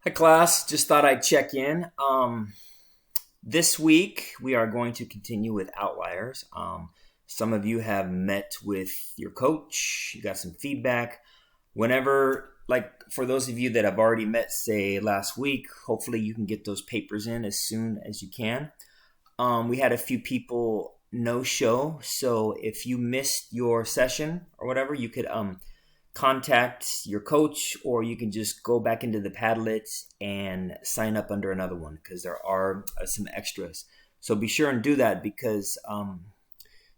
Hi class, just thought I'd check in. This week we are going to continue with Outliers. Some of you have met with your coach, you got some feedback. Whenever, like for those of you that have already met, say last week, hopefully you can get those papers in as soon as you can. We had a few people no show, so if you missed your session or whatever, you could contact your coach, or you can just go back into the Padlet and sign up under another one because there are some extras. So be sure and do that because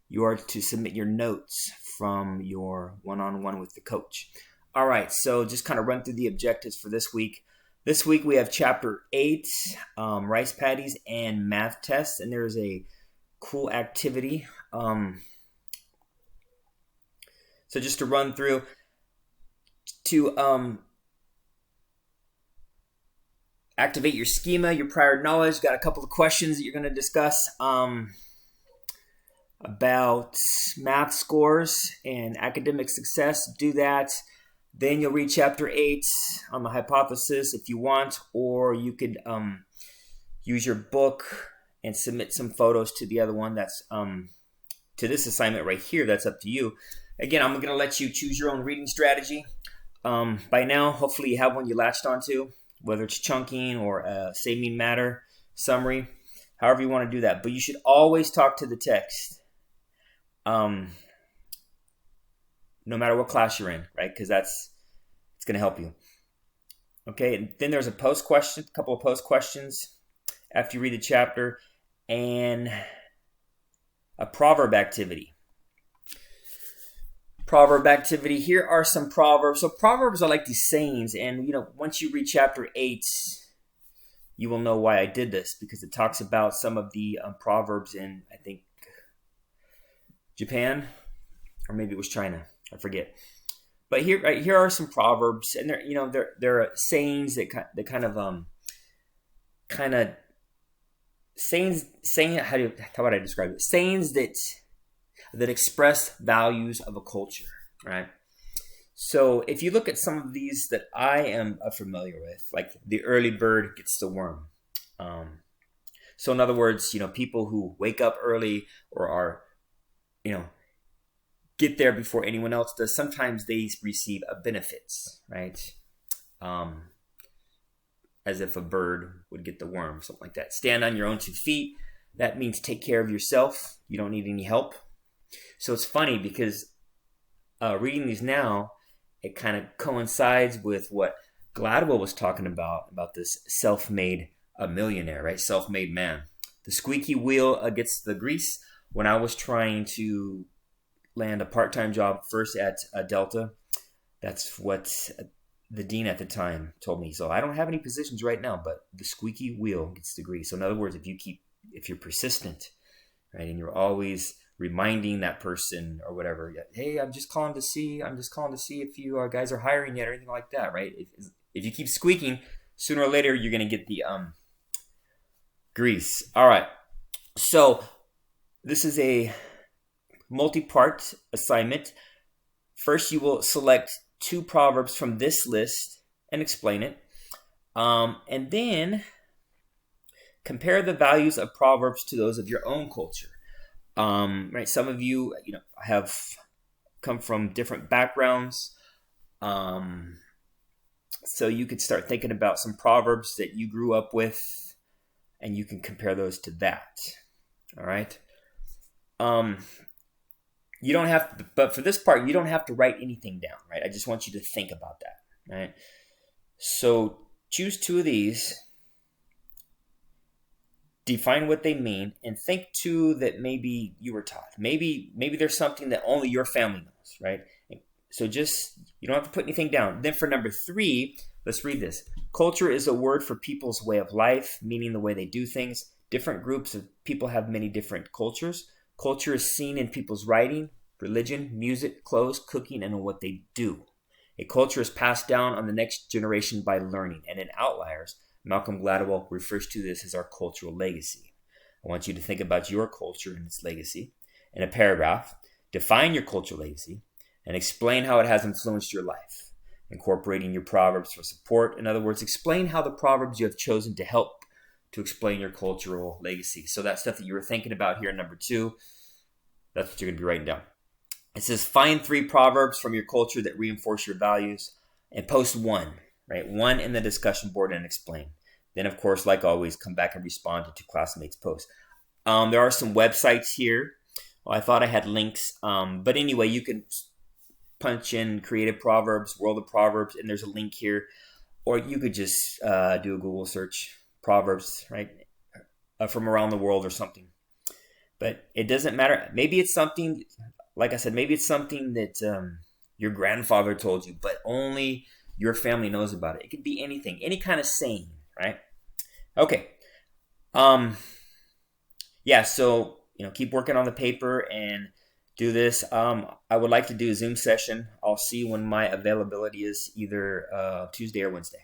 you are to submit your notes from your one-on-one with the coach. All right, so just kind of run through the objectives for this week. This week we have Chapter 8, Rice Paddies and Math Tests, and there's a cool activity. So just to run through, to activate your schema, your prior knowledge. Got a couple of questions that you're going to discuss about math scores and academic success. Do that. Then you'll read Chapter 8 on the hypothesis if you want, or you could use your book and submit some photos to the other one. That's to this assignment right here. That's up to you. Again, I'm going to let you choose your own reading strategy. By now, hopefully you have one you latched onto, whether it's chunking or a saving matter summary, however you want to do that. But you should always talk to the text, no matter what class you're in, right? Because it's going to help you. Okay, and then there's a couple of post questions after you read the chapter, and a proverb activity. Proverb activity. Here are some proverbs. So proverbs are like these sayings, and once you read Chapter 8, you will know why I did this, because it talks about some of the proverbs in, I think, Japan, or maybe it was China. I forget. But here are some proverbs, and they're sayings that kind of saying how would I describe it? Sayings that express values of a culture, right? So if you look at some of these that I am familiar with, like the early bird gets the worm. So in other words, people who wake up early or are, get there before anyone else does, sometimes they receive benefits, right? As if a bird would get the worm, something like that. Stand on your own 2 feet. That means take care of yourself. You don't need any help. So it's funny because reading these now, it kind of coincides with what Gladwell was talking about this self-made millionaire, right? Self-made man. The squeaky wheel gets the grease. When I was trying to land a part-time job first at Delta, that's what the dean at the time told me. So I don't have any positions right now, but the squeaky wheel gets the grease. So in other words, if you're persistent, right, and you're always reminding that person or whatever, hey, I'm just calling to see if you guys are hiring yet or anything like that, right? If you keep squeaking, sooner or later you're going to get the grease. All right. So this is a multi-part assignment. First, you will select 2 proverbs from this list and explain it. And then compare the values of proverbs to those of your own culture. Right, some of you, have come from different backgrounds, so you could start thinking about some proverbs that you grew up with, and you can compare those to that. All right. You don't have to, but for this part, you don't have to write anything down, right? I just want you to think about that, right? So choose 2 of these. Define what they mean, and think too that maybe you were taught. Maybe there's something that only your family knows, right? So just, you don't have to put anything down. Then for number 3, let's read this. Culture is a word for people's way of life, meaning the way they do things. Different groups of people have many different cultures. Culture is seen in people's writing, religion, music, clothes, cooking, and in what they do. A culture is passed down on the next generation by learning, and in Outliers, Malcolm Gladwell refers to this as our cultural legacy. I want you to think about your culture and its legacy. In a paragraph, define your cultural legacy and explain how it has influenced your life. incorporating your proverbs for support. In other words, explain how the proverbs you have chosen to help to explain your cultural legacy. So that stuff that you were thinking about here in number 2, that's what you're going to be writing down. It says, find 3 proverbs from your culture that reinforce your values and post 1, right? 1 in the discussion board and explain. Then, of course, like always, come back and respond to 2 classmates' posts. There are some websites here. Well, I thought I had links. But anyway, you can punch in Creative Proverbs, World of Proverbs, and there's a link here. Or you could just do a Google search, Proverbs, right, from around the world or something. But it doesn't matter. Maybe it's something, like I said, maybe it's something that your grandfather told you, but only your family knows about it. It could be anything, any kind of saying, right? Okay. So, keep working on the paper and do this. I would like to do a Zoom session. I'll see when my availability is, either Tuesday or Wednesday.